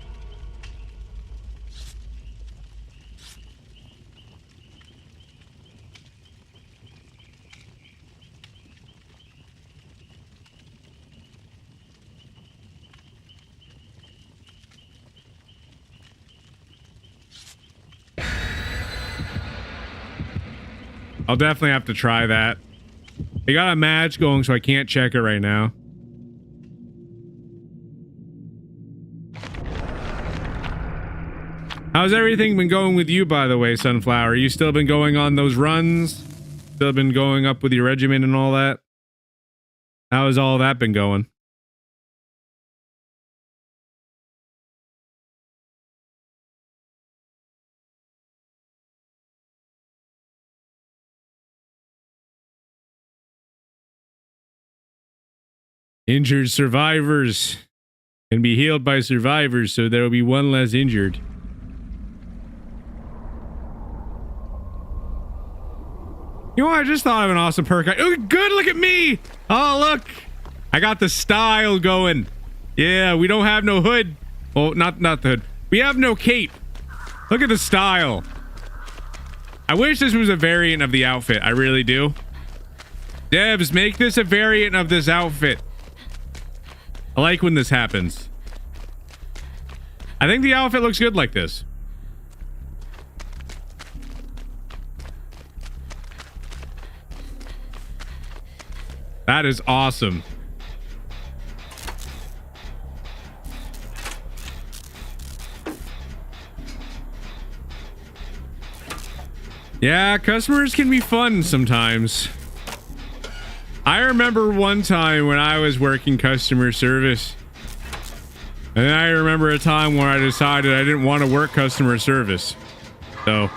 Speaker 1: I'll definitely have to try that. They got a match going, so I can't check it right now. How's everything been going with you, by the way, Sunflower? You still been going on those runs? Still been going up with your regiment and all that? How has all that been going? Injured survivors can be healed by survivors, so there will be one less injured. You know what? I just thought of an awesome perk. Oh, good, look at me! Oh, look! I got the style going. Yeah, we don't have no hood. Well, not the hood. We have no cape. Look at the style. I wish this was a variant of the outfit. I really do. Devs, make this a variant of this outfit. I like when this happens. I think the outfit looks good like this. That is awesome. Yeah, customers can be fun sometimes. I remember one time when I was working customer service, and I remember a time where I decided I didn't want to work customer service. So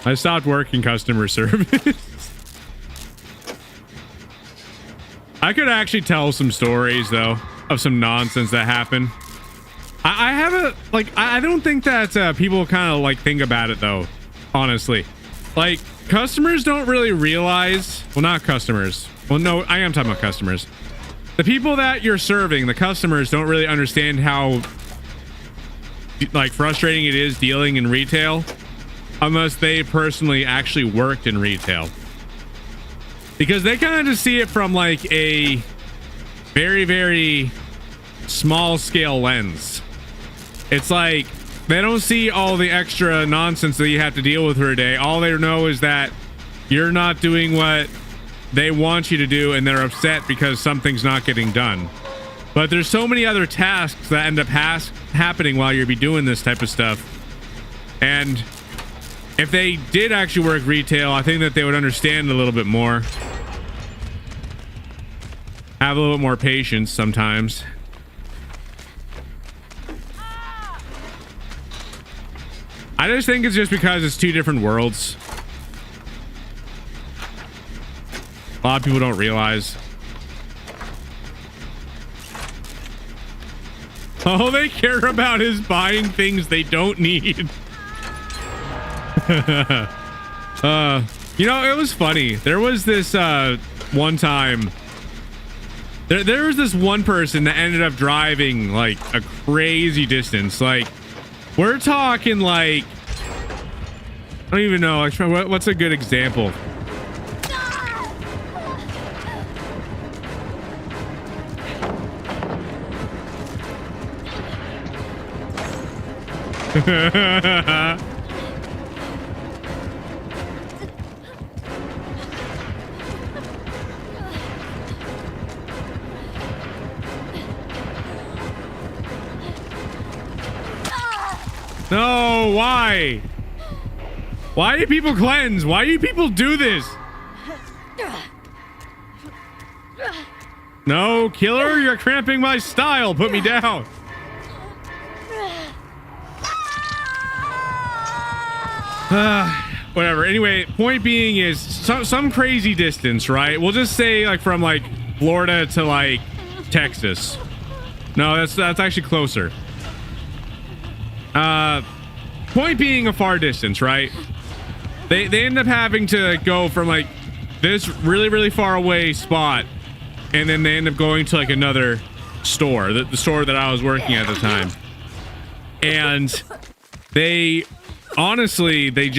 Speaker 1: I stopped working customer service. I could actually tell some stories though of some nonsense that happened. I have a I don't think that people kind of like think about it though, honestly. Like, customers don't really realize, well, not customers, well, no, I am talking about customers. The people that you're serving, the customers, don't really understand how like frustrating it is dealing in retail unless they personally actually worked in retail. Because they kind of just see it from like a very, very small scale lens. It's like They don't see all the extra nonsense that you have to deal with for a day. All they know is that you're not doing what they want you to do, and they're upset because something's not getting done. But there's so many other tasks that end up happening while you're be doing this type of stuff. And if they did actually work retail, I think that they would understand a little bit more. Have a little bit more patience sometimes. I just think it's just because it's two different worlds. A lot of people don't realize. All they care about is buying things they don't need. You know, it was funny. There was this one time. There was this one person that ended up driving like a crazy distance. Like, we're talking like, I don't even know. Like, what's a good example? No, why? Why do people cleanse? Why do people do this? No, killer, you're cramping my style. Put me down. Whatever. Anyway, point being is some crazy distance, right? We'll just say like from like Florida to like Texas. No, that's actually closer. Point being a far distance, right? They end up having to go from like this really far away spot, and then they end up going to like another store, the store that I was working at the time. And they honestly, they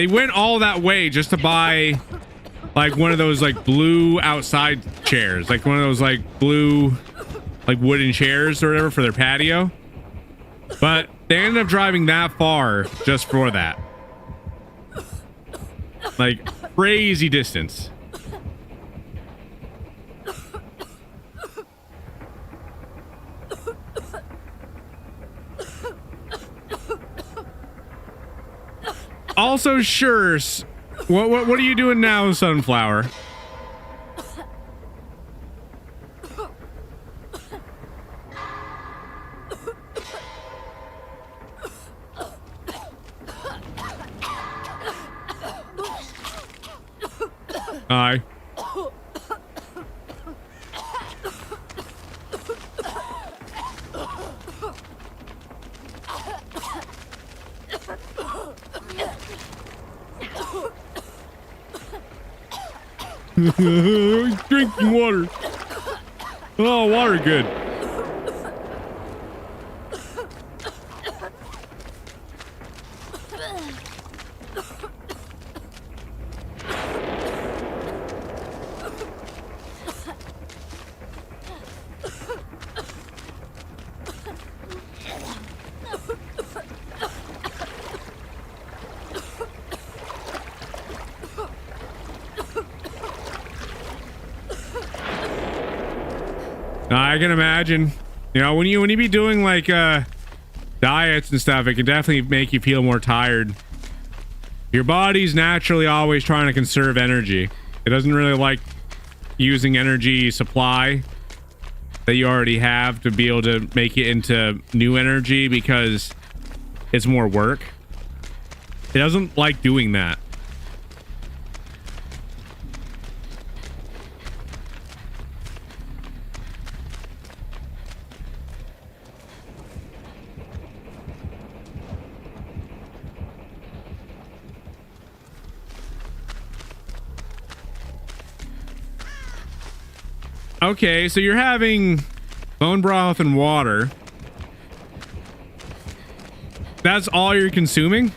Speaker 1: went all that way just to buy like one of those like blue outside chairs, like one of those like blue like wooden chairs or whatever for their patio. But they ended up driving that far just for that. Like, crazy distance. Also, sure. What are you doing now, Sunflower? Aye. Drinking water. Oh, water good. I can imagine, you know, when you be doing like diets and stuff, it can definitely make you feel more tired. Your body's naturally always trying to conserve energy. It doesn't really like using energy supply that you already have to be able to make it into new energy because it's more work. It doesn't like doing that. Okay, so you're having bone broth and water. That's all you're consuming?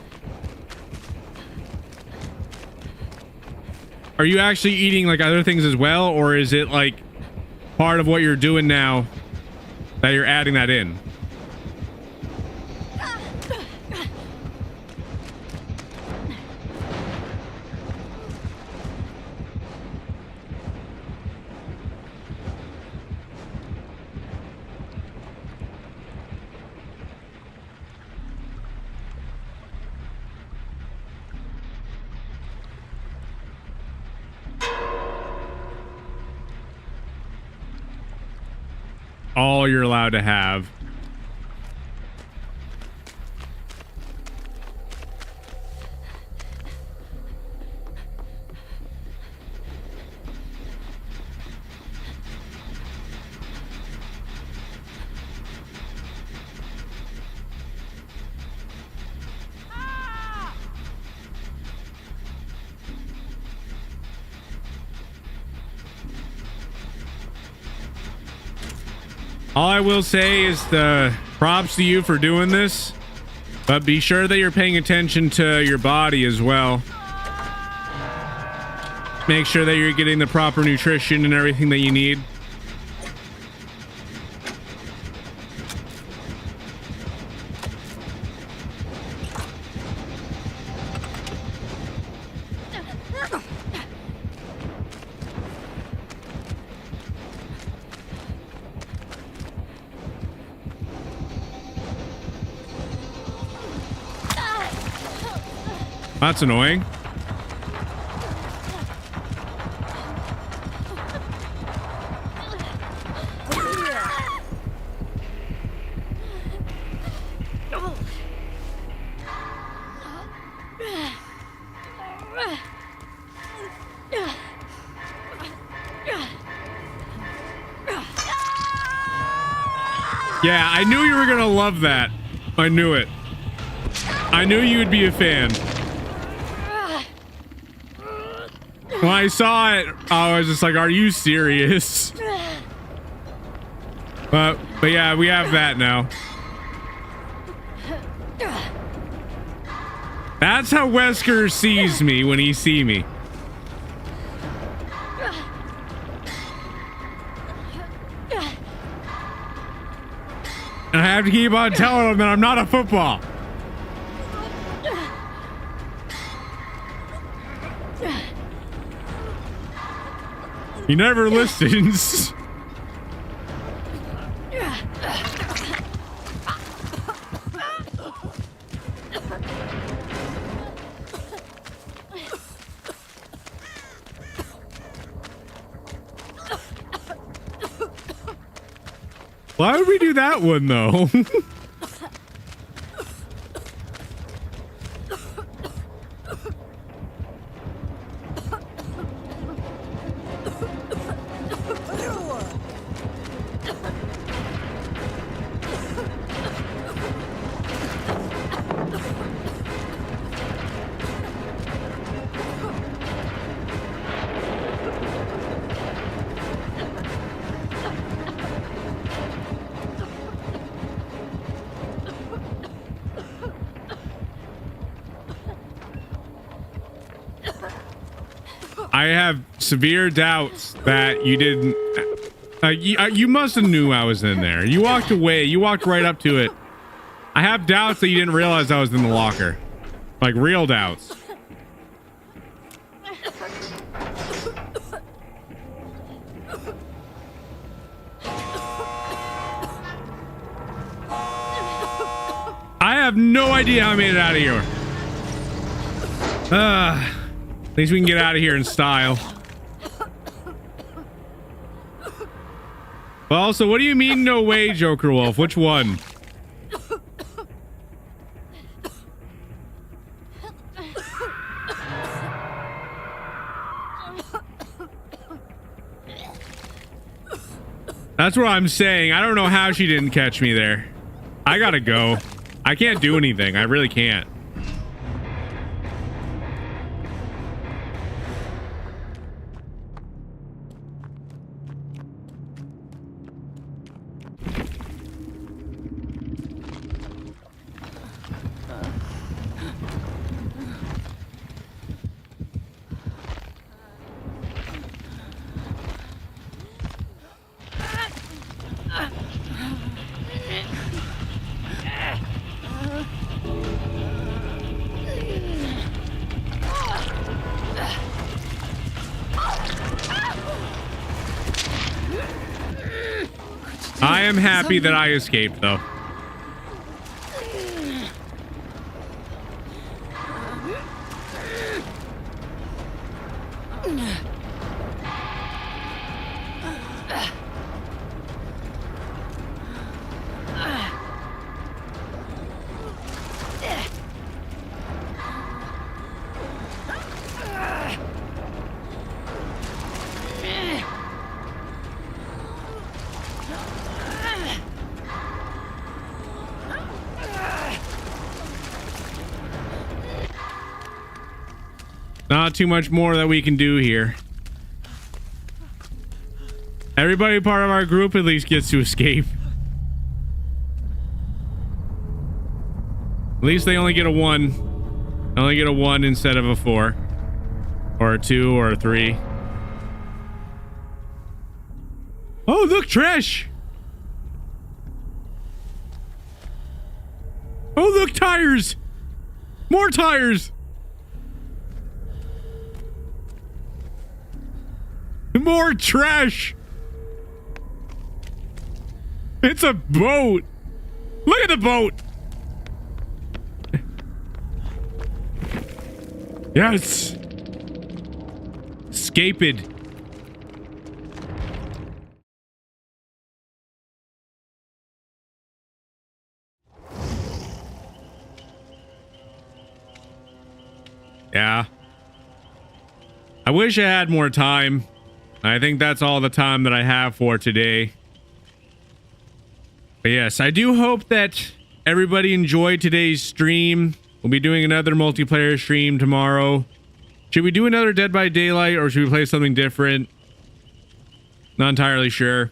Speaker 1: Are you actually eating like other things as well, or is it like part of what you're doing now that you're adding that in? all you're allowed to have. All I will say is the props to you for doing this, but be sure that you're paying attention to your body as well. Make sure that you're getting the proper nutrition and everything that you need. That's annoying. Yeah, I knew you were gonna love that. I knew it. I knew you would be a fan. When I saw it, I was just like, are you serious? But yeah, we have that now. That's how Wesker sees me when he sees me. And I have to keep on telling him that I'm not a football. He never listens. Why would we do that one though? I have severe doubts that you didn't. You must have knew I was in there. You walked away. You walked right up to it. I have doubts that you didn't realize I was in the locker. Like real doubts. I have no idea how I made it out of here. At least we can get out of here in style. Well, so what do you mean no way, Joker Wolf? Which one? That's what I'm saying. I don't know how she didn't catch me there. I gotta go. I can't do anything. I really can't. I am happy that I escaped, though. Not too much more that we can do here. Everybody part of our group at least gets to escape. At least they only get a 1. They only get a 1 instead of a 4. Or a 2 or a 3. Oh, look, trash! Oh, look, tires! More tires! More trash! It's a boat! Look at the boat! Yes! Escaped. Yeah. I wish I had more time. I think that's all the time that I have for today. But yes, I do hope that everybody enjoyed today's stream. We'll be doing another multiplayer stream tomorrow. Should we do another Dead by Daylight or should we play something different? Not entirely sure.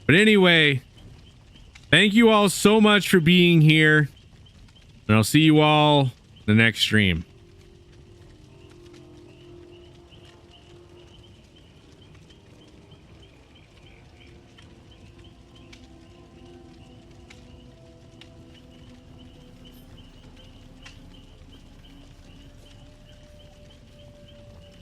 Speaker 1: But anyway, thank you all so much for being here. And I'll see you all in the next stream.